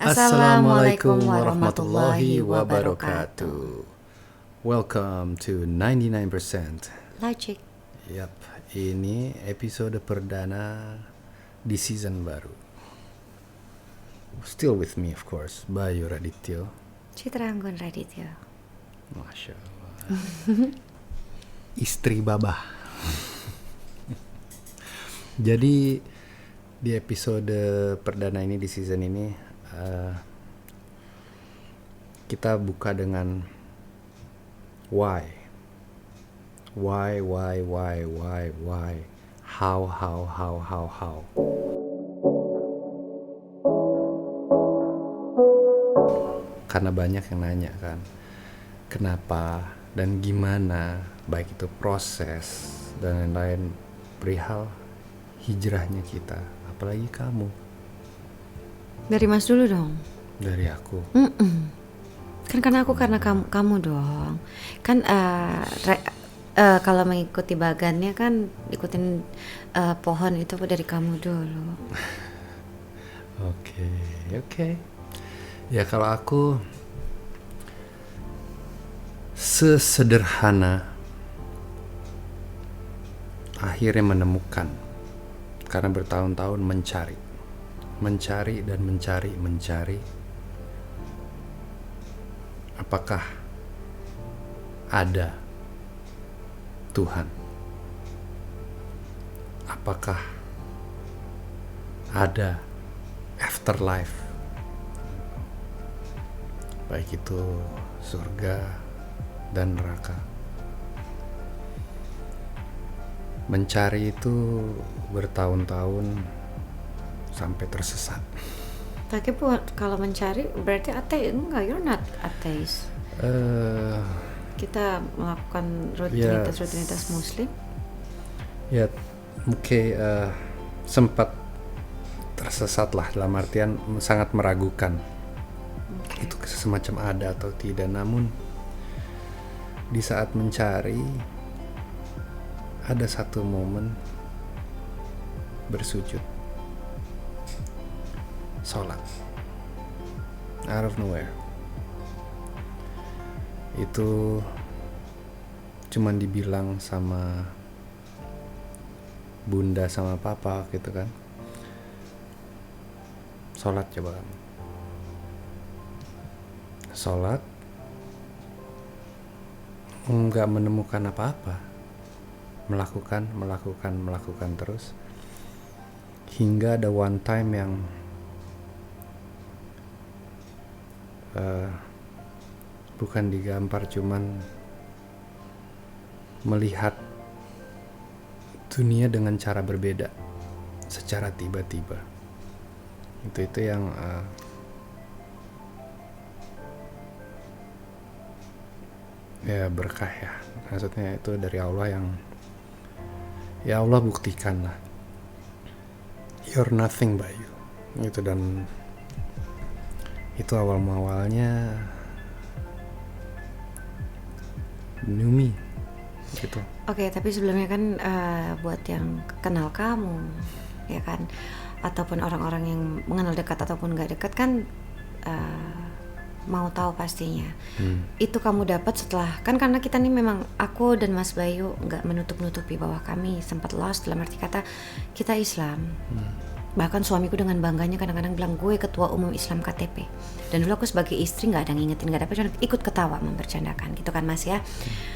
Assalamualaikum warahmatullahi wabarakatuh. Welcome to 99%. Logic. Yap, ini episode perdana di season baru. Still with me of course, Bayu Radityo. Citra Anggun Radityo. Masya Allah. Istri babah. Jadi di episode perdana ini di season ini kita buka dengan why, how. Karena banyak yang nanya kan, kenapa dan gimana, baik itu proses dan lain-lain perihal hijrahnya kita, apalagi kamu. Dari Mas dulu dong. Dari aku. Kan karena kamu dong. Kan kalau mengikuti bagannya kan ikutin pohon itu dari kamu dulu. Oke. Ya kalau aku sesederhana akhirnya menemukan, karena bertahun-tahun mencari apakah ada Tuhan, apakah ada afterlife, baik itu surga dan neraka. Mencari itu bertahun-tahun sampai tersesat. Tapi kalau mencari berarti ateis? Enggak, you're not ateis. Kita melakukan rutinitas Muslim. Ya, sempat tersesat lah, dalam artian sangat meragukan itu semacam ada atau tidak. Namun di saat mencari ada satu momen bersujud, sholat, out of nowhere. Itu cuman dibilang sama bunda sama papa gitu kan, sholat, coba kamu sholat, nggak menemukan apa-apa, melakukan terus, hingga ada one time yang bukan digampar, cuman melihat dunia dengan cara berbeda secara tiba-tiba. Itu yang ya berkah ya, maksudnya itu dari Allah yang ya Allah buktikan lah, you're nothing by you gitu. Dan itu awalnya new me gitu. Oke, tapi sebelumnya kan buat yang kenal kamu, ya kan, ataupun orang-orang yang mengenal dekat ataupun nggak dekat kan mau tahu pastinya. Itu kamu dapat setelah, kan karena kita nih memang, aku dan Mas Bayu nggak menutup-nutupi bahwa kami sempat lost, dalam arti kata kita Islam. Bahkan suamiku dengan bangganya kadang-kadang bilang gue ketua umum Islam KTP. Dan dulu aku sebagai istri nggak ada ngingetin, nggak ada apa, cuma ikut ketawa membercandakan gitu kan Mas ya.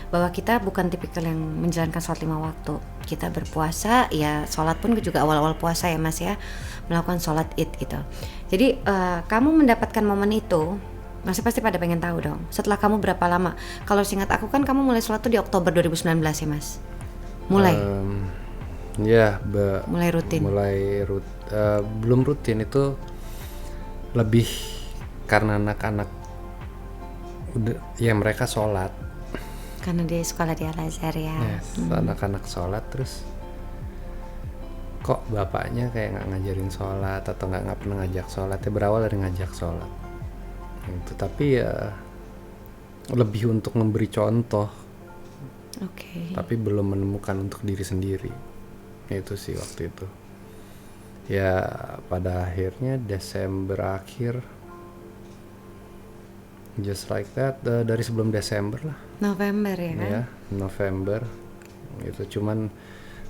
Bahwa kita bukan tipikal yang menjalankan sholat 5 waktu. Kita berpuasa, ya sholat pun juga awal-awal puasa ya Mas ya, melakukan sholat id gitu. Jadi kamu mendapatkan momen itu, masih pasti pada pengen tahu dong. Setelah kamu berapa lama? Kalau seingat aku kan kamu mulai sholat tuh di Oktober 2019 ya Mas? Mulai? Mulai rutin? Belum rutin, itu lebih karena anak-anak udah ya mereka sholat. Karena di sekolah di Al-Azhar ya. Yes, anak-anak sholat, terus kok bapaknya kayak nggak ngajarin sholat atau nggak pernah ngajak sholat. Ya berawal dari ngajak sholat gitu, tapi ya lebih untuk memberi contoh. Tapi belum menemukan untuk diri sendiri. Itu sih waktu itu. Ya pada akhirnya Desember akhir Just Like That dari sebelum Desember lah. November ya kan? Ya, November gitu. Cuman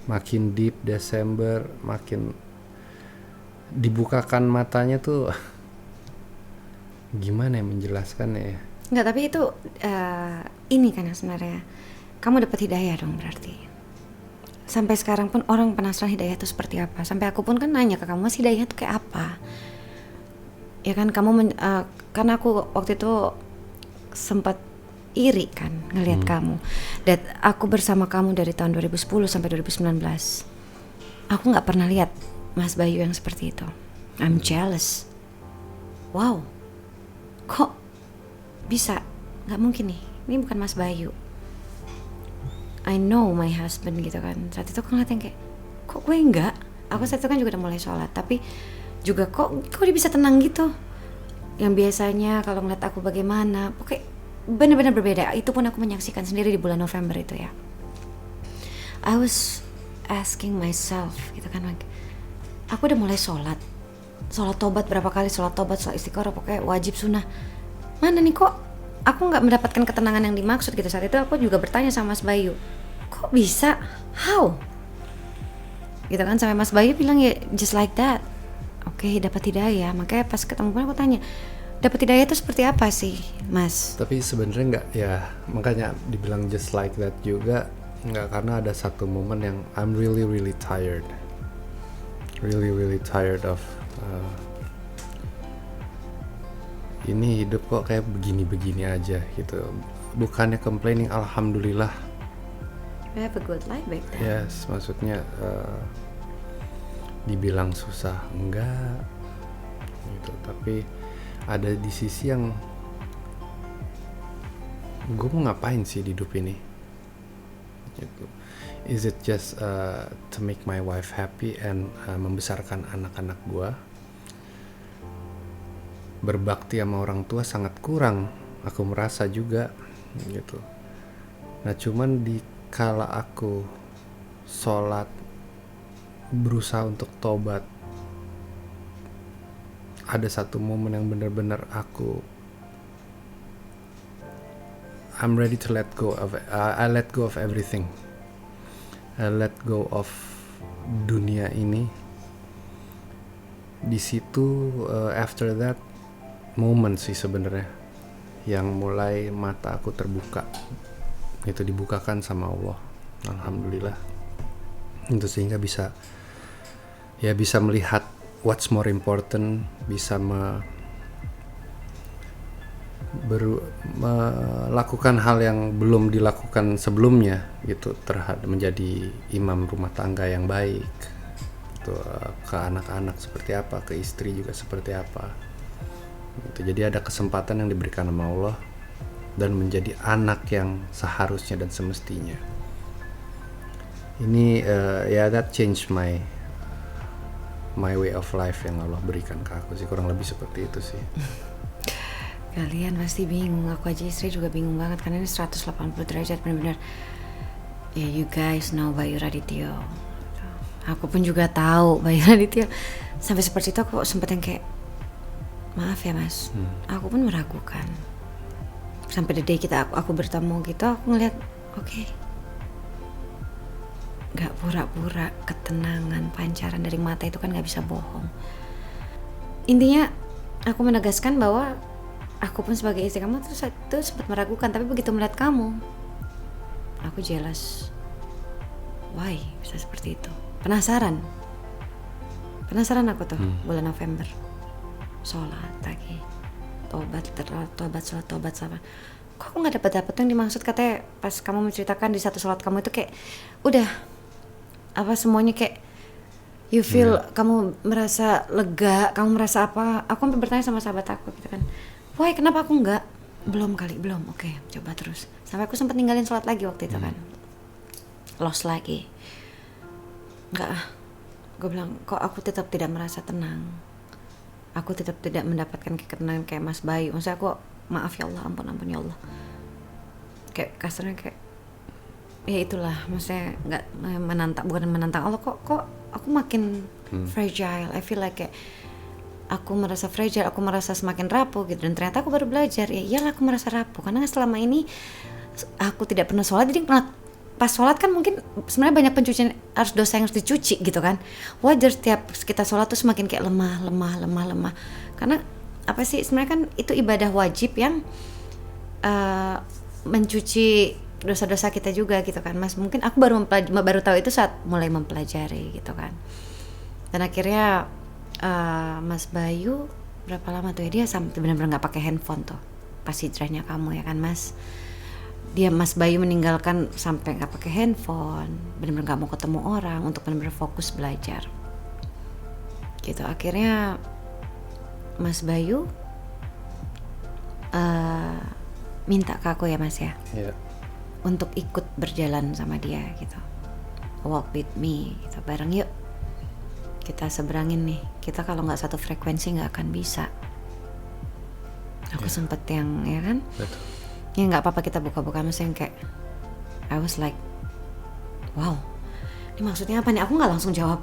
makin deep Desember, makin dibukakan matanya tuh gimana ya menjelaskannya ya. Enggak, tapi itu ini kan sebenarnya kamu dapat hidayah dong berarti. Sampai sekarang pun orang penasaran hidayah itu seperti apa. Sampai aku pun kan nanya ke kamu, Mas, hidayah itu kayak apa? Ya kan kamu karena aku waktu itu sempat iri kan ngelihat kamu. Dan aku bersama kamu dari tahun 2010 sampai 2019. Aku nggak pernah lihat Mas Bayu yang seperti itu. I'm jealous. Wow, kok bisa? Nggak mungkin nih. Ini bukan Mas Bayu. I know my husband gitu kan. Saat itu aku ngeliatin kayak, kok gue enggak? Aku saat itu kan juga udah mulai sholat, tapi juga kok dia bisa tenang gitu. Yang biasanya kalau ngeliat aku bagaimana, pokoknya benar-benar berbeda. Itu pun aku menyaksikan sendiri di bulan November itu ya. I was asking myself gitu kan, aku udah mulai sholat tobat berapa kali, sholat tobat, sholat istiqoroh, pokoknya wajib sunnah. Mana nih kok aku nggak mendapatkan ketenangan yang dimaksud gitu. Saat itu aku juga bertanya sama Mas Bayu, kok bisa? How? Gitu kan, sampai Mas Bayu bilang ya just like that. Oke, dapat hidayah. Makanya pas ketemu pun aku tanya, dapat hidayah itu seperti apa sih, Mas? Tapi sebenarnya nggak ya, makanya dibilang just like that juga nggak, karena ada satu momen yang I'm really tired, really tired of ini hidup kok kayak begini aja gitu. Bukannya complaining, alhamdulillah. You have a good life back then. Yes, maksudnya dibilang susah enggak gitu, tapi ada di sisi yang gue mau ngapain sih di hidup ini gitu. Is it just to make my wife happy and membesarkan anak-anak gue? Berbakti sama orang tua sangat kurang, aku merasa juga gitu. Nah cuman di kala aku sholat, berusaha untuk tobat, ada satu momen yang benar-benar I'm ready to let go of it. I let go of everything. I let go of dunia ini. Di situ after that moment sih sebenarnya yang mulai mata aku terbuka. Itu dibukakan sama Allah. Alhamdulillah. Itu sehingga bisa melihat what's more important, bisa melakukan hal yang belum dilakukan sebelumnya gitu, terhadap menjadi imam rumah tangga yang baik gitu, ke anak-anak seperti apa, ke istri juga seperti apa gitu. Jadi ada kesempatan yang diberikan sama Allah dan menjadi anak yang seharusnya dan semestinya. Ini that changed my way of life yang Allah berikan ke aku sih, kurang lebih seperti itu sih. Kalian pasti bingung, aku aja istri juga bingung banget karena ini 180 derajat benar-benar. Ya, you guys know Bayu Radityo. Aku pun juga tahu Bayu Radityo. Sampai seperti itu aku sempat yang kayak, maaf ya Mas, aku pun meragukan. Sampai the day aku bertemu gitu, aku ngeliat, oke. Gak pura-pura, ketenangan, pancaran dari mata itu kan gak bisa bohong. Intinya aku menegaskan bahwa aku pun sebagai istri kamu terus itu sempat meragukan, tapi begitu melihat kamu, aku jealous. Why bisa seperti itu? Penasaran aku tuh. Bulan November, sholat lagi, tobat, sholat. Kok aku nggak dapat yang dimaksud katanya pas kamu menceritakan di satu sholat kamu itu kayak udah apa semuanya kayak you feel, kamu merasa lega, kamu merasa apa? Aku sampai bertanya sama sahabat aku gitu kan, why kenapa aku enggak? Belum, oke, coba terus. Sampai aku sempat ninggalin sholat lagi waktu itu kan, lost lagi. Enggak, gue bilang kok aku tetap tidak merasa tenang, aku tetap tidak mendapatkan ketenangan kayak Mas Bayu. Maksudnya aku, maaf ya Allah, ampun ya Allah, kayak kasarnya kayak ya itulah, maksudnya nggak bukan menantang Allah, kok aku makin fragile. I feel like kayak aku merasa fragile, aku merasa semakin rapuh gitu. Dan ternyata aku baru belajar, ya iyalah aku merasa rapuh karena selama ini aku tidak pernah sholat. Jadi pas sholat kan mungkin sebenarnya banyak pencucian, harus dosa yang harus dicuci gitu kan. Wajar setiap kita sholat tuh semakin kayak lemah. Karena apa sih, sebenarnya kan itu ibadah wajib yang mencuci dosa-dosa kita juga gitu kan Mas. Mungkin aku baru tahu itu saat mulai mempelajari gitu kan. Dan akhirnya Mas Bayu berapa lama tuh ya, dia sampai benar-benar nggak pakai handphone tuh pas hijrahnya kamu ya kan Mas. Dia Mas Bayu meninggalkan sampai nggak pakai handphone, benar-benar nggak mau ketemu orang untuk benar-benar fokus belajar gitu. Akhirnya Mas Bayu minta ke aku ya Mas ya, untuk ikut berjalan sama dia gitu, walk with me gitu, bareng yuk kita seberangin nih, kita kalau nggak satu frekuensi nggak akan bisa. Aku sempet yang ya kan, Betul. ya nggak apa-apa kita buka-buka, maksudnya kayak I was like wow, ini maksudnya apa nih, aku nggak langsung jawab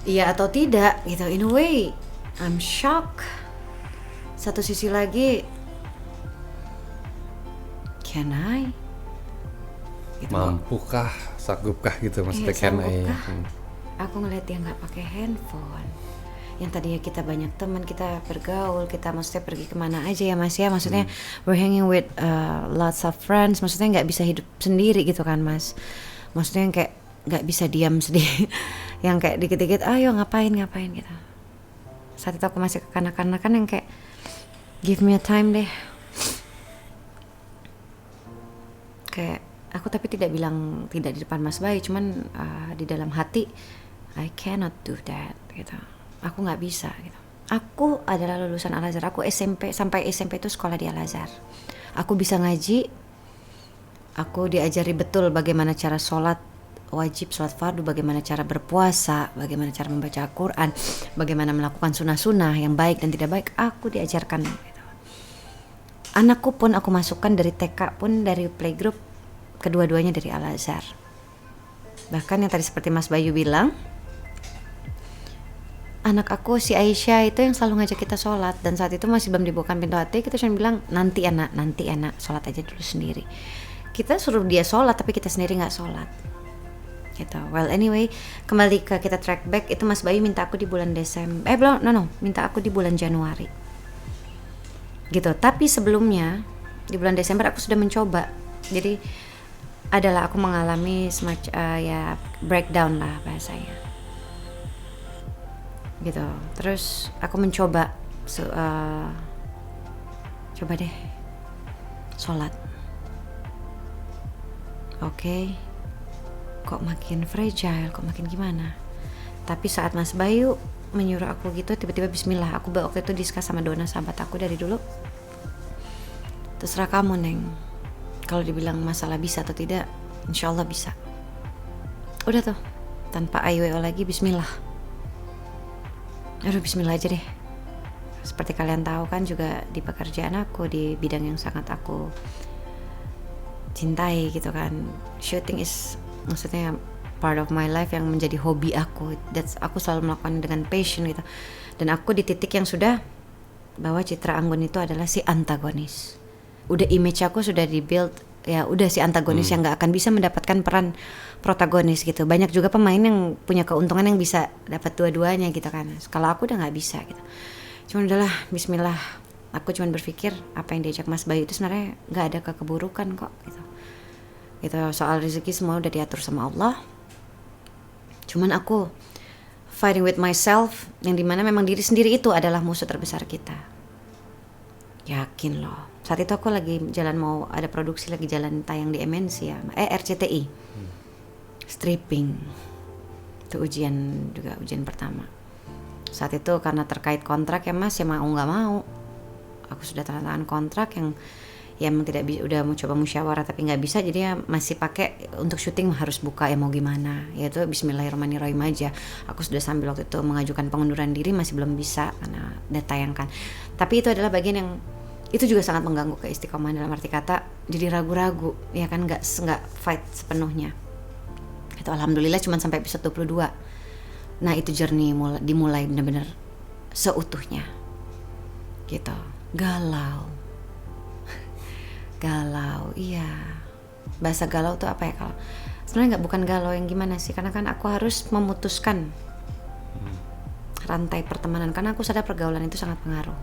iya atau tidak gitu. In a way I'm shocked, satu sisi lagi can I gitu. Mampukah, sanggupkah gitu maksudnya, can I? Aku ngeliat dia nggak pakai handphone, yang tadinya kita banyak teman, kita bergaul, kita maksudnya pergi kemana aja ya Mas ya, maksudnya we're hanging with lots of friends, maksudnya nggak bisa hidup sendiri gitu kan Mas, maksudnya yang kayak nggak bisa diam sendiri yang kayak dikit-dikit ayo ngapain gitu. Saat itu aku masih kekanak-kanakan yang kayak give me a time deh, kayak aku tapi tidak bilang tidak di depan Mas Bayu, cuman di dalam hati I cannot do that gitu. Aku nggak bisa gitu. Aku adalah lulusan Al-Azhar. Aku SMP sampai SMP itu sekolah di Al-Azhar. Aku bisa ngaji. Aku diajari betul bagaimana cara sholat wajib, sholat fardu, bagaimana cara berpuasa, bagaimana cara membaca Al-Quran, bagaimana melakukan sunnah-sunnah yang baik dan tidak baik. Aku diajarkan gitu. Anakku pun aku masukkan dari TK pun dari playgroup, kedua-duanya dari Al-Azhar. Bahkan yang tadi seperti Mas Bayu bilang, anak aku si Aisyah itu yang selalu ngajak kita sholat, dan saat itu masih belum dibukakan pintu hati, kita cuma bilang nanti anak sholat aja dulu sendiri. Kita suruh dia sholat tapi kita sendiri nggak sholat gitu. Well anyway, kembali ke kita track back, itu Mas Bayu minta aku di bulan Desember, minta aku di bulan Januari gitu. Tapi sebelumnya di bulan Desember aku sudah mencoba, jadi adalah aku mengalami semacam ya breakdown lah bahasanya gitu. Terus aku mencoba coba deh sholat, oke. Kok makin fragile, kok makin gimana. Tapi saat Mas Bayu menyuruh aku gitu, tiba-tiba bismillah. Aku waktu itu diskus sama Dona, sahabat aku dari dulu, terserah kamu Neng, kalau dibilang masalah bisa atau tidak, insya Allah bisa. Udah tuh, tanpa IWO lagi, bismillah. Aduh bismillah aja deh. Seperti kalian tahu kan juga di pekerjaan aku, di bidang yang sangat aku cintai gitu kan, shooting is maksudnya part of my life yang menjadi hobi aku. Aku selalu melakukan dengan passion gitu. Dan aku di titik yang sudah bahwa Citra Anggun itu adalah si antagonis. Udah image aku sudah dibuild, ya udah si antagonis yang nggak akan bisa mendapatkan peran protagonis gitu. Banyak juga pemain yang punya keuntungan yang bisa dapat dua-duanya gitu kan. Kalau aku udah nggak bisa gitu. Cuman udahlah, bismillah. Aku cuman berpikir apa yang diajak Mas Bayu itu sebenarnya nggak ada keburukan kok gitu. Gitu, soal rezeki semua udah diatur sama Allah. Cuman aku fighting with myself, yang dimana memang diri sendiri itu adalah musuh terbesar kita. Yakin loh. Saat itu aku lagi jalan, mau ada produksi lagi jalan tayang di MNC ya, RCTI. Stripping. Itu ujian pertama. Saat itu karena terkait kontrak ya Mas, ya mau nggak mau. Aku sudah tanda tangan kontrak yang ya emang tidak bisa, udah mau coba musyawarah tapi nggak bisa, jadi ya masih pakai untuk syuting harus buka, ya mau gimana, ya itu bismillahirrahmanirrahim aja. Aku sudah sambil waktu itu mengajukan pengunduran diri, masih belum bisa karena udah tayangkan. Tapi itu adalah bagian yang itu juga sangat mengganggu keistiqomahan, dalam arti kata jadi ragu-ragu ya kan, nggak fight sepenuhnya. Itu alhamdulillah cuma sampai episode 22. Nah itu journey dimulai benar-benar seutuhnya gitu. Galau iya, bahasa galau tuh apa ya, kalau sebenarnya nggak, bukan galau yang gimana sih, karena kan aku harus memutuskan rantai pertemanan, karena aku sadar pergaulan itu sangat pengaruh.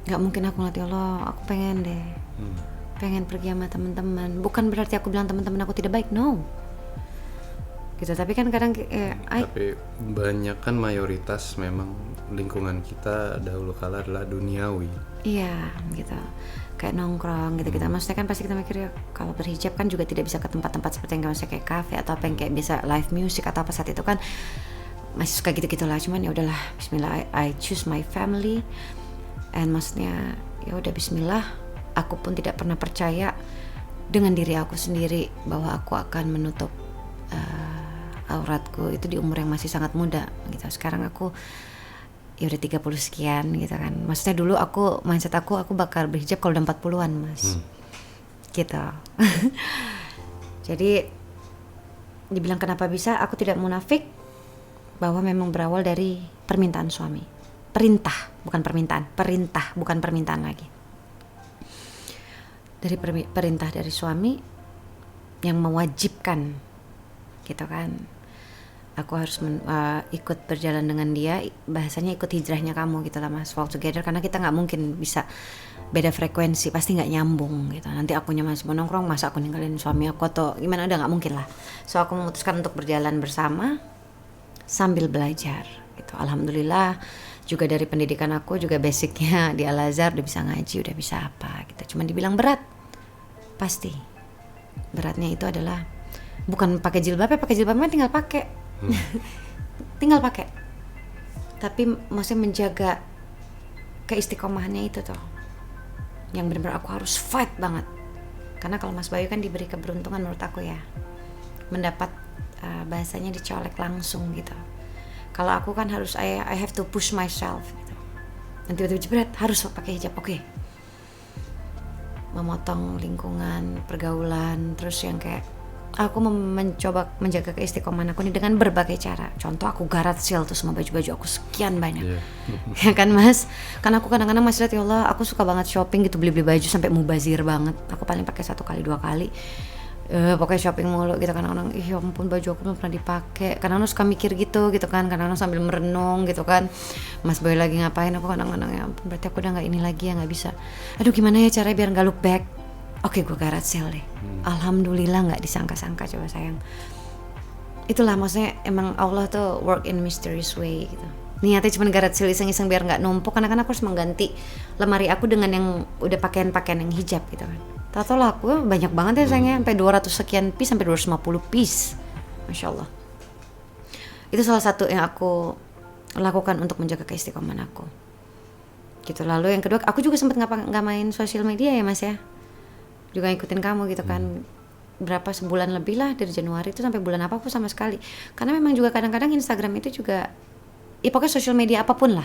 Nggak mungkin aku ngeliat, ya Allah aku pengen pergi sama teman-teman, bukan berarti aku bilang teman-teman aku tidak baik, no gitu, tapi kan kadang tapi banyak kan mayoritas memang lingkungan kita dahulu kala adalah duniawi. Iya gitu, kayak nongkrong gitu-gitu. Maksudnya kan pasti kita mikir ya, kalau berhijab kan juga tidak bisa ke tempat-tempat seperti yang kayak kafe atau apa yang kayak bisa live music atau apa, saat itu kan masih suka gitu-gitu lah. Cuman ya udahlah, bismillah, I choose my family, and maksudnya ya udah bismillah, aku pun tidak pernah percaya dengan diri aku sendiri bahwa aku akan menutup auratku itu di umur yang masih sangat muda gitu. Sekarang aku ya udah 30 sekian gitu kan. Maksudnya dulu aku, mindset aku bakal berhijab kalau udah 40-an mas. Gitu. Jadi dibilang kenapa bisa, aku tidak munafik bahwa memang berawal dari permintaan suami. Perintah, bukan permintaan. Perintah, bukan permintaan lagi. Dari perintah dari suami yang mewajibkan gitu kan. Aku harus ikut berjalan dengan dia, bahasanya ikut hijrahnya kamu gitu lah mas, fall together, karena kita nggak mungkin bisa beda frekuensi, pasti nggak nyambung gitu. Nanti akunya masih mau nongkrong, masa aku ninggalin suami aku atau gimana, udah nggak mungkin lah. So aku memutuskan untuk berjalan bersama sambil belajar gitu. Alhamdulillah juga dari pendidikan aku juga basicnya di Al-Azhar, udah bisa ngaji, udah bisa apa gitu. Cuman dibilang berat, pasti beratnya itu adalah bukan pakai jilbabnya tinggal pakai. Tinggal pakai, tapi maksudnya menjaga keistiqomahannya itu tuh yang benar-benar aku harus fight banget. Karena kalau Mas Bayu kan diberi keberuntungan menurut aku ya, mendapat bahasanya dicolek langsung gitu. Kalau aku kan harus I have to push myself gitu. Dan tiba-tiba jebret harus pakai hijab, oke. Memotong lingkungan, pergaulan, terus yang kayak aku mencoba menjaga keistiqomahan aku ini dengan berbagai cara. Contoh aku garage sale tuh semua baju-baju aku sekian banyak. Ya kan mas, karena aku kadang-kadang masih lihat, ya Allah aku suka banget shopping gitu, beli-beli baju sampai mubazir banget. Aku paling pakai 1 kali 2 kali, pokoknya shopping mulu gitu. Kadang-kadang ya ampun baju aku belum pernah dipakai. Kadang-kadang suka mikir gitu kan, kadang-kadang sambil merenung gitu kan, Mas Boy lagi ngapain, aku kadang-kadang ya ampun berarti aku udah nggak ini lagi ya, nggak bisa. Aduh gimana ya caranya biar nggak look back. Oke, gue garage sale deh. Alhamdulillah nggak disangka-sangka, coba sayang. Itulah maksudnya, emang Allah tuh work in mysterious way gitu. Niatnya cuma garage sale iseng-iseng biar nggak numpuk, karena kan aku harus mengganti lemari aku dengan yang udah pakaian-pakaian yang hijab gitu kan. Tahu lah aku banyak banget ya sayangnya, sampai 200 sekian piece, sampai 250 piece. Masya Allah. Itu salah satu yang aku lakukan untuk menjaga keistiqomahan aku. Gitu. Lalu yang kedua, aku juga sempat nggak main sosial media ya mas ya. Juga ngikutin kamu gitu kan, berapa sebulan lebih lah, dari Januari itu sampai bulan apa aku sama sekali, karena memang juga kadang-kadang Instagram itu juga ya pokoknya sosial media apapun lah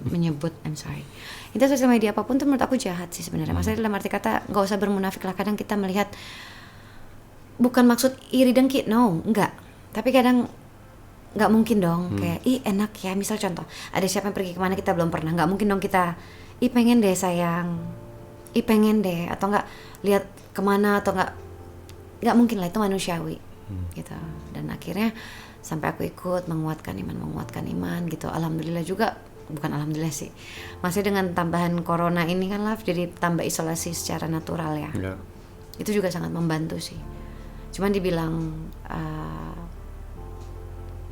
menyebut, I'm sorry, itu sosial media apapun tuh menurut aku jahat sih sebenarnya. Maksudnya dalam arti kata nggak usah bermunafik lah, kadang kita melihat bukan maksud iri dengki, no, enggak, tapi kadang nggak mungkin dong kayak enak ya, misal contoh ada siapa yang pergi kemana kita belum pernah, nggak mungkin dong kita pengen deh sayang, pengen deh, atau enggak lihat kemana, atau enggak mungkin lah, itu manusiawi gitu. Dan akhirnya sampai aku ikut menguatkan iman gitu. Alhamdulillah juga, bukan alhamdulillah sih, masih dengan tambahan corona ini kan lah, jadi tambah isolasi secara natural ya. Itu juga sangat membantu sih. Cuman dibilang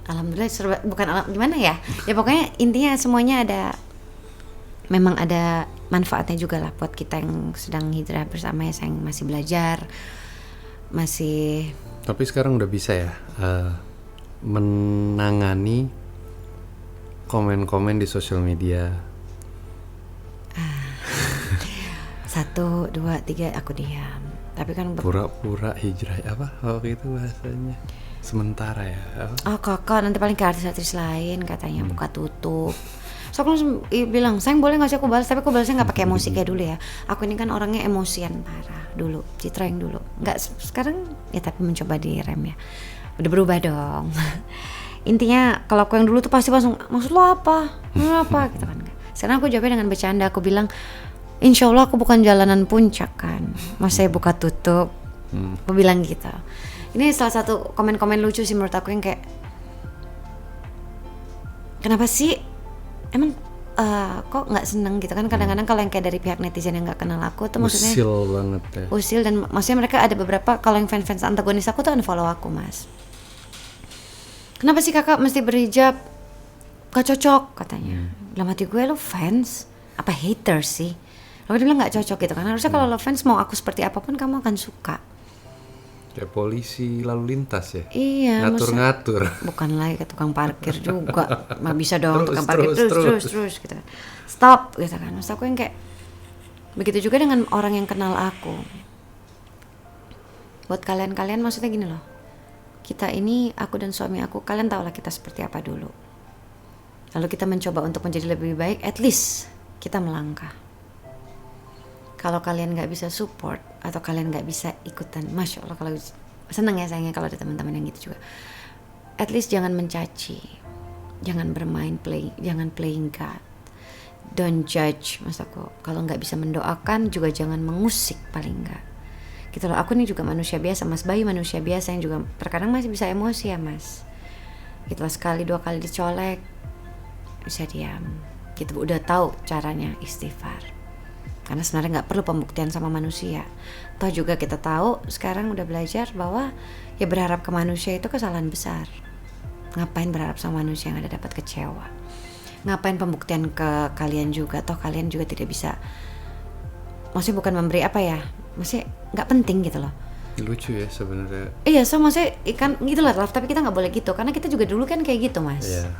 alhamdulillah gimana ya, ya pokoknya intinya semuanya memang ada manfaatnya juga lah buat kita yang sedang hijrah bersama ya, yang masih belajar, masih. Tapi sekarang udah bisa ya menangani komen-komen di sosial media. 1, 2, 3 aku diam. Tapi kan pura-pura hijrah apa waktu itu bahasanya, sementara ya apa? Oh kakak nanti paling ke artis-artis lain katanya buka tutup. So aku langsung bilang, sayang boleh gak sih aku balas, tapi aku balasnya gak pakai emosi kayak dulu ya. Aku ini kan orangnya emosian parah dulu, Citra yang dulu, gak sekarang ya, tapi mencoba direm ya, udah berubah dong. intinya kalau aku yang dulu tuh pasti langsung maksud lo apa gitu kan. Sekarang aku jawabnya dengan bercanda, aku bilang insya Allah aku bukan jalanan puncak kan, masa saya buka tutup. Aku bilang gitu. Ini salah satu komen-komen lucu sih menurut aku yang kayak kenapa sih emang kok nggak seneng gitu kan. Kadang-kadang kalau yang kayak dari pihak netizen yang nggak kenal aku tuh maksudnya usil banget ya. Usil, dan maksudnya mereka ada beberapa, kalau yang fans-fans antagonis aku tuh unfollow aku, Mas. Kenapa sih kakak mesti berhijab, gak cocok katanya. Dalam hati gue, lo fans apa hater sih? Lalu dia bilang gak cocok gitu kan. Harusnya kalau lo fans mau aku seperti apapun kamu akan suka. Kayak polisi lalu lintas ya. Iya, ngatur-ngatur. Bukan lagi ke tukang parkir juga. Nggak bisa dong tukang parkir terus gitu. Stop gitu kan. Maksud aku yang kayak begitu juga dengan orang yang kenal aku. Buat kalian maksudnya gini loh. Kita ini, aku dan suami aku, kalian tahu lah kita seperti apa dulu. Lalu kita mencoba untuk menjadi lebih baik, at least kita melangkah. Kalau kalian nggak bisa support atau kalian nggak bisa ikutan, masya Allah, kalau seneng ya sayangnya kalau ada teman-teman yang gitu juga. At least jangan mencaci, jangan jangan playing God, don't judge, mas aku. Kalau nggak bisa mendoakan juga jangan mengusik paling nggak. Gitu loh. Aku nih juga manusia biasa, Mas Bayu manusia biasa yang juga terkadang masih bisa emosi ya Mas. Gitu lah, sekali 2 kali dicolek bisa diam. Gitu udah tahu caranya istighfar. Karena sebenarnya nggak perlu pembuktian sama manusia. Toh juga kita tahu sekarang udah belajar bahwa ya berharap ke manusia itu kesalahan besar. Ngapain berharap sama manusia yang ada dapat kecewa? Ngapain pembuktian ke kalian juga? Toh kalian juga tidak bisa. Maksudnya bukan memberi apa ya? Maksudnya nggak penting gitu loh. Lucu ya sebenarnya. Iya, maksudnya ikan gitu lah, tapi kita nggak boleh gitu karena kita juga dulu kan kayak gitu Mas. Iya.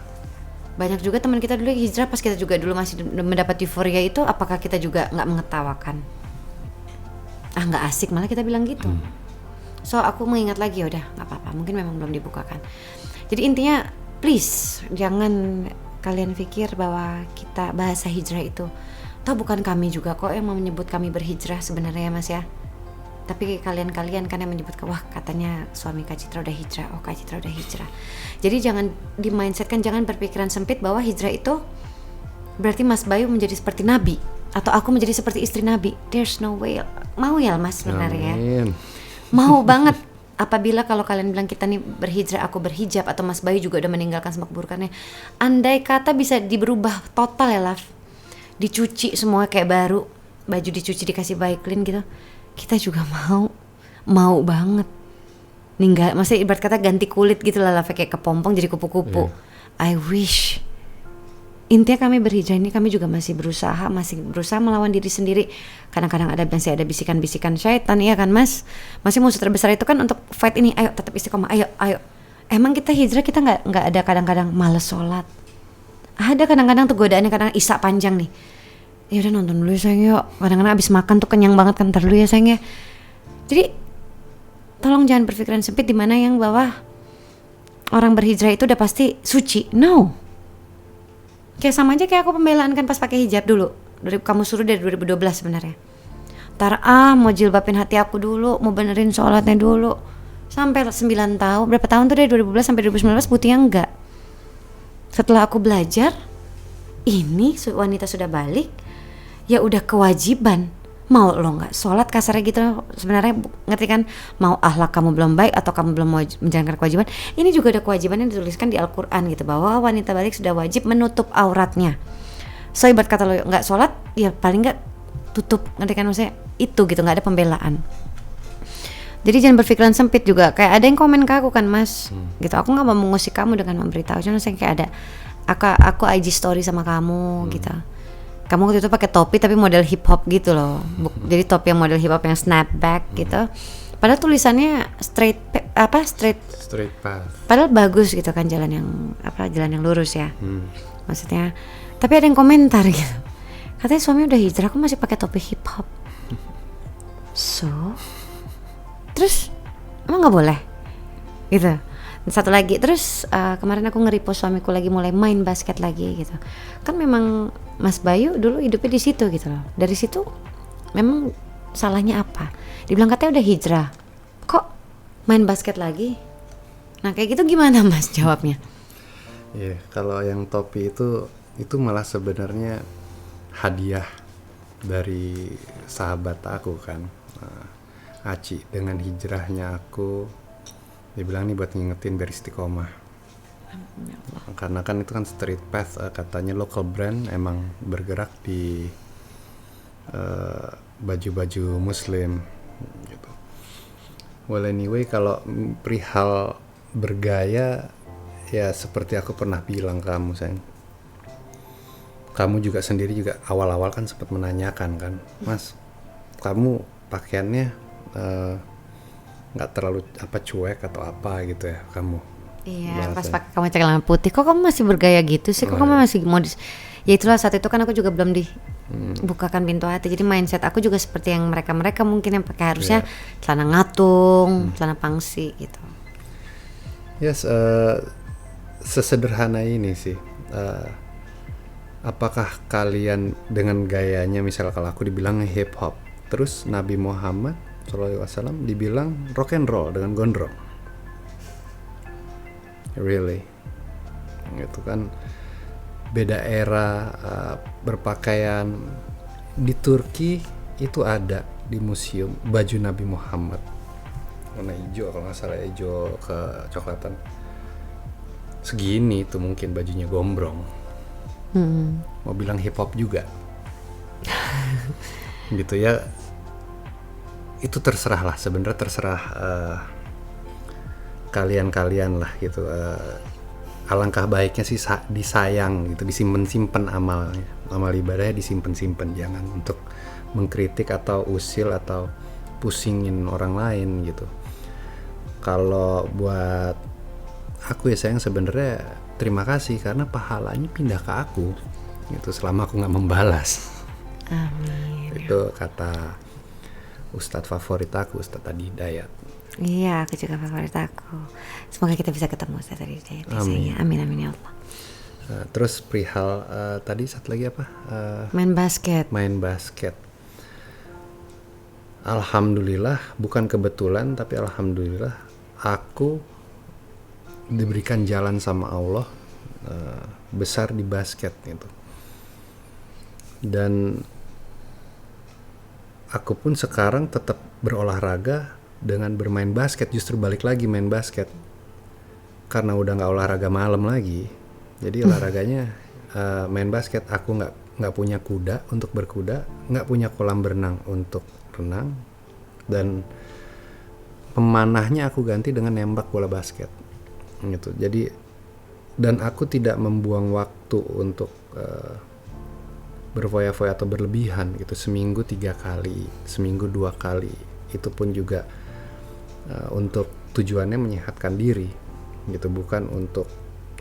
Banyak juga teman kita dulu hijrah pas kita juga dulu masih mendapat euforia itu, apakah kita juga nggak mengetawakan? Nggak asik malah kita bilang gitu. So aku mengingat lagi, udah nggak apa-apa, mungkin memang belum dibukakan. Jadi intinya please jangan kalian pikir bahwa kita bahasa hijrah itu, toh bukan kami juga kok yang mau menyebut kami berhijrah sebenarnya Mas ya. Tapi kalian kan yang menyebut, wah katanya suami Kak Citra udah hijrah, oh Kak Citra udah hijrah. Jadi jangan di mindset kan, jangan berpikiran sempit bahwa hijrah itu berarti Mas Bayu menjadi seperti Nabi atau aku menjadi seperti istri Nabi. There's no way. Mau ya Mas sebenarnya. Amin. Mau banget. Apabila kalau kalian bilang kita nih berhijrah, aku berhijab, atau Mas Bayu juga udah meninggalkan semua keburukannya, andai kata bisa diberubah total ya Laf, dicuci semua kayak baru, baju dicuci dikasih Baiklin gitu, kita juga mau banget ninggal, maksudnya ibarat kata ganti kulit gitu lah, kayak kepompong jadi kupu-kupu. I wish. Intinya kami berhijrah ini, kami juga masih berusaha melawan diri sendiri. Kadang-kadang masih ada bisikan-bisikan syaitan, ya kan Mas? Masih musuh terbesar itu kan untuk fight ini. Ayo tetap istiqomah, ayo. Emang kita hijrah kita nggak ada kadang-kadang males sholat. Ada kadang-kadang tuh godaannya, kadang isak panjang nih. Ya udah nonton dulu ya sayang yuk. Kadang-kadang abis makan tuh kenyang banget kan, ntar dulu ya sayang ya. Jadi tolong jangan berpikiran sempit di mana yang bahwa orang berhijrah itu udah pasti suci. No. Kayak sama aja kayak aku pembelaan kan pas pakai hijab dulu. Kamu suruh dari 2012 sebenarnya. Ntar mau jilbabin hati aku dulu, mau benerin sholatnya dulu. Sampai 9 tahun, berapa tahun tuh dari 2012 sampai 2019 buktinya enggak. Setelah aku belajar, ini wanita sudah balik, ya udah kewajiban. Mau lo nggak sholat kasarnya gitu, sebenarnya ngerti kan, mau akhlak kamu belum baik atau kamu belum mau menjalankan kewajiban, ini juga ada kewajiban yang dituliskan di Al-Quran gitu, bahwa wanita balik sudah wajib menutup auratnya. So ibarat kata lo nggak sholat, ya paling nggak tutup, ngerti kan, maksudnya itu gitu, nggak ada pembelaan. Jadi jangan berpikiran sempit juga. Kayak ada yang komen ke aku kan Mas, gitu, aku nggak mau mengusik kamu dengan memberitahu, cuma saya kayak ada aku IG story sama kamu gitu. Kamu waktu itu pakai topi tapi model hip hop gitu loh. Jadi topi yang model hip hop yang snapback gitu. Padahal tulisannya straight path. Padahal bagus gitu kan, jalan yang lurus ya. Maksudnya. Tapi ada yang komentar gitu. Katanya suami udah hijrah, aku masih pakai topi hip hop. So, terus emang nggak boleh? Gitu. Satu lagi, terus kemarin aku nge-repost suamiku lagi mulai main basket lagi gitu. Kan memang Mas Bayu dulu hidupnya di situ gitu loh. Dari situ memang salahnya apa? Dibilang katanya udah hijrah, kok main basket lagi? Nah kayak gitu gimana Mas jawabnya? Iya, kalau yang topi itu malah sebenarnya hadiah dari sahabat aku kan, Aci, dengan hijrahnya aku. Dia bilang nih buat ngingetin biar istiqomah. Karena kan itu kan street path, katanya local brand emang bergerak di baju-baju muslim gitu. Well anyway, kalau perihal bergaya, ya seperti aku pernah bilang ke kamu sayang, kamu juga sendiri juga awal-awal kan sempat menanyakan kan, Mas, kamu pakaiannya nggak terlalu apa cuek atau apa gitu ya kamu. Iya, pas Bahasanya. pakai kamu celana putih, kok kamu masih bergaya gitu sih? Kok kamu masih modis? Ya itulah, saat itu kan aku juga belum dibukakan pintu hati. Jadi mindset aku juga seperti yang mereka mungkin yang pakai harusnya celana ngatung, celana pangsi gitu. Yes, sesederhana ini sih. Apakah kalian dengan gayanya, misal kalau aku dibilang hip hop, terus Nabi Muhammad SAW dibilang rock and roll dengan gondrong, really, gitu kan, beda era berpakaian. Di Turki itu ada di museum baju Nabi Muhammad warna hijau, kalau nggak salah hijau kecoklatan, segini tuh mungkin bajunya gombrong. Mau bilang hip hop juga gitu ya, itu terserah lah sebenarnya, terserah kalian lah gitu. Alangkah baiknya sih disayang gitu, disimpan amal ibadahnya disimpan, jangan untuk mengkritik atau usil atau pusingin orang lain gitu. Kalau buat aku ya sayang, sebenarnya terima kasih karena pahalanya pindah ke aku gitu selama aku nggak membalas. Amin. Itu kata Ustadz favorit aku, Ustadz Adi Hidayat. Iya, aku juga favorit aku. Semoga kita bisa ketemu Ustaz Adi Hidayat. Amin ya Allah. Terus perihal tadi satu lagi apa? Main basket. Main basket. Alhamdulillah, bukan kebetulan tapi alhamdulillah aku diberikan jalan sama Allah besar di basket gitu. Dan aku pun sekarang tetap berolahraga dengan bermain basket, justru balik lagi main basket karena udah nggak olahraga malam lagi. Jadi olahraganya main basket. Aku nggak punya kuda untuk berkuda, nggak punya kolam berenang untuk renang, dan pemanahnya aku ganti dengan nembak bola basket gitu. Jadi, dan aku tidak membuang waktu untuk berfoya-foya atau berlebihan gitu, seminggu 3 kali, seminggu 2 kali, itu pun juga untuk tujuannya menyehatkan diri gitu, bukan untuk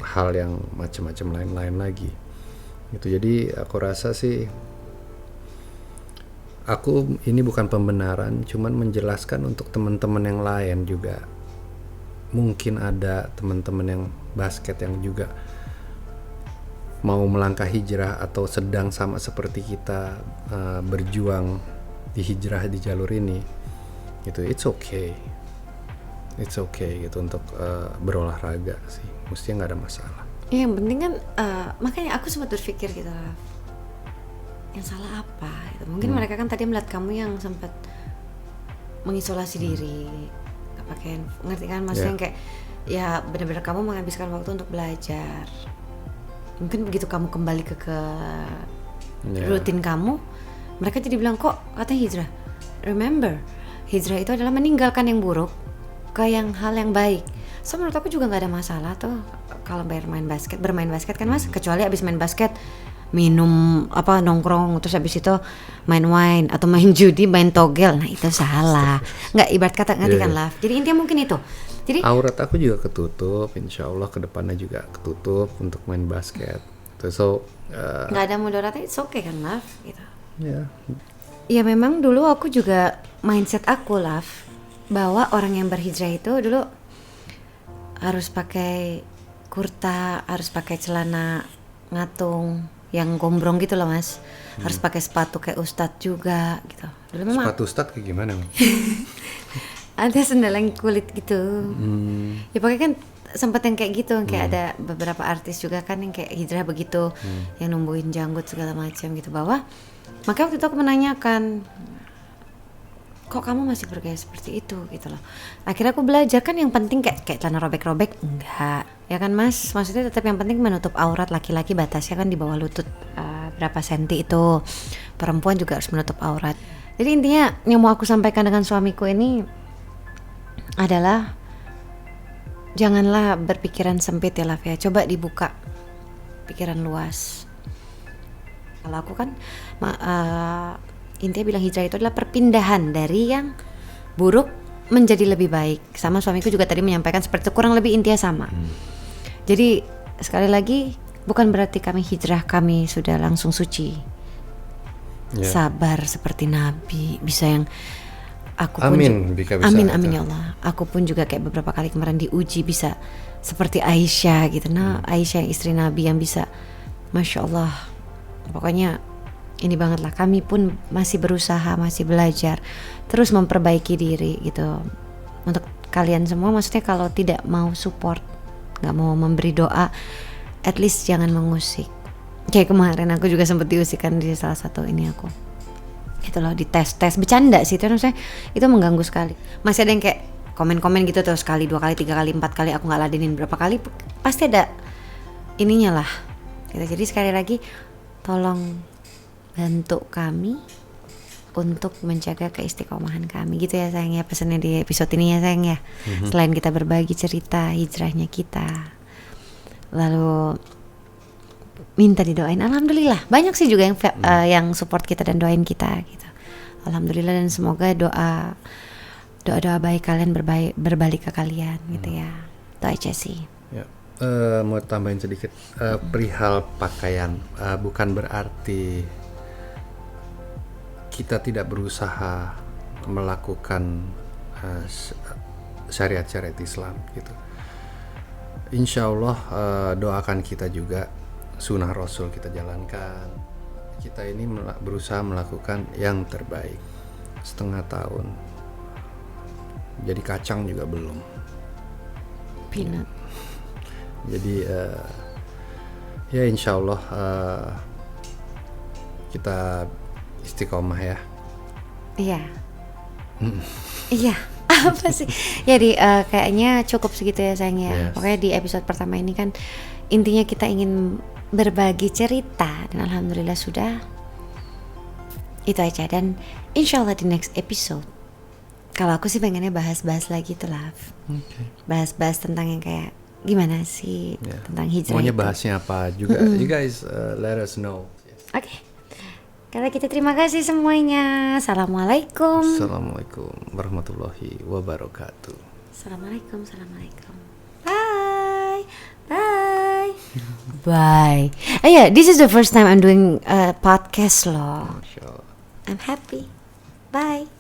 hal yang macam-macam lain-lain lagi gitu. Jadi aku rasa sih, aku ini bukan pembenaran, cuman menjelaskan untuk teman-teman yang lain juga. Mungkin ada teman-teman yang basket yang juga mau melangkah hijrah atau sedang sama seperti kita berjuang di hijrah di jalur ini gitu. It's okay gitu untuk berolahraga sih, mestinya nggak ada masalah. Yang penting kan makanya aku sempat berpikir gitu lah, yang salah apa gitu. Mungkin mereka kan tadi melihat kamu yang sempat mengisolasi diri, nggak pakai, ngerti kan maksudnya, yang kayak ya benar-benar kamu menghabiskan waktu untuk belajar. Mungkin begitu kamu kembali ke rutin kamu, mereka jadi bilang, kok katanya hijrah. Remember, hijrah itu adalah meninggalkan yang buruk ke hal yang baik. So menurut aku juga nggak ada masalah tuh kalau bermain basket kan Mas, kecuali abis main basket minum apa, nongkrong, terus habis itu main wine atau main judi, main togel. Nah itu salah. Nggak, ibarat kata, ngerti kan lah. Jadi intinya mungkin itu. Jadi aurat aku juga ketutup, insya Allah kedepannya juga ketutup untuk main basket. So nggak ada mudaratnya, it's okay kan lah gitu. Ya, memang dulu aku juga mindset aku lah bahwa orang yang berhijrah itu dulu harus pakai kurta, harus pakai celana ngatung yang gombrong gitu loh Mas, harus pakai sepatu kayak ustadz juga gitu. Dulu memang sepatu ustadz kayak gimana? ada sendal yang kulit gitu. Ya pakai kan sempet yang kayak gitu, kayak ada beberapa artis juga kan yang kayak hijrah begitu, yang numbuhin janggut segala macam gitu bawah. Makanya waktu itu aku menanyakan, kok kamu masih bergaya seperti itu gitu loh. Akhirnya aku belajar kan yang penting kayak celana robek-robek enggak, ya kan Mas, maksudnya tetap yang penting menutup aurat. Laki-laki batasnya kan di bawah lutut berapa senti itu, perempuan juga harus menutup aurat. Jadi intinya yang mau aku sampaikan dengan suamiku ini adalah janganlah berpikiran sempit ya Laf ya, coba dibuka pikiran luas. Kalau aku kan intinya bilang hijrah itu adalah perpindahan dari yang buruk menjadi lebih baik. Sama suamiku juga tadi menyampaikan seperti itu, kurang lebih intinya sama. Jadi sekali lagi bukan berarti kami hijrah kami sudah langsung suci, sabar seperti Nabi, bisa yang aku pun amin ya Allah. Aku pun juga kayak beberapa kali kemarin diuji bisa seperti Aisyah gitu. Nah Aisyah yang istri Nabi yang bisa, Masya Allah. Pokoknya ini banget lah, kami pun masih berusaha, masih belajar, terus memperbaiki diri gitu. Untuk kalian semua, maksudnya kalau tidak mau support, gak mau memberi doa, at least jangan mengusik. Kayak kemarin aku juga sempat diusikan di salah satu ini aku, itu loh, di tes bercanda sih itu, maksudnya itu mengganggu sekali. Masih ada yang kayak komen-komen gitu terus, sekali, 2 kali, 3 kali, 4 kali aku gak ladenin, berapa kali pasti ada ininya lah gitu. Jadi sekali lagi tolong bantu kami untuk menjaga keistiqomahan kami gitu ya sayang ya, pesannya di episode ini ya sayang ya. Selain kita berbagi cerita hijrahnya kita, lalu minta didoain. Alhamdulillah banyak sih juga yang support kita dan doain kita gitu. Alhamdulillah, dan semoga doa baik kalian berbalik ke kalian gitu ya. Itu aja sih ya. Mau tambahin sedikit perihal pakaian, bukan berarti kita tidak berusaha melakukan syariat-syariat Islam gitu. Insya Allah doakan kita juga, sunnah Rasul kita jalankan. Kita ini berusaha melakukan yang terbaik. Setengah tahun jadi kacang juga belum, peanut. Jadi ya insya Allah kita istiqomah ya. Iya. Iya. Apa sih? Jadi kayaknya cukup segitu ya sayang ya. Yes. Pokoknya di episode pertama ini kan intinya kita ingin berbagi cerita, dan alhamdulillah sudah. Itu aja, dan insya Allah di next episode, kalau aku sih pengennya bahas-bahas lagi tuh lah. Bahas-bahas tentang yang kayak gimana sih tentang hijrah. Maunya itu. bahasnya apa juga. You guys let us know. Oke. Kalau kita terima kasih semuanya. Assalamualaikum. Assalamualaikum warahmatullahi wabarakatuh. Assalamualaikum. Bye. Yeah, this is the first time I'm doing a podcast loh. Masya Allah. I'm happy. Bye.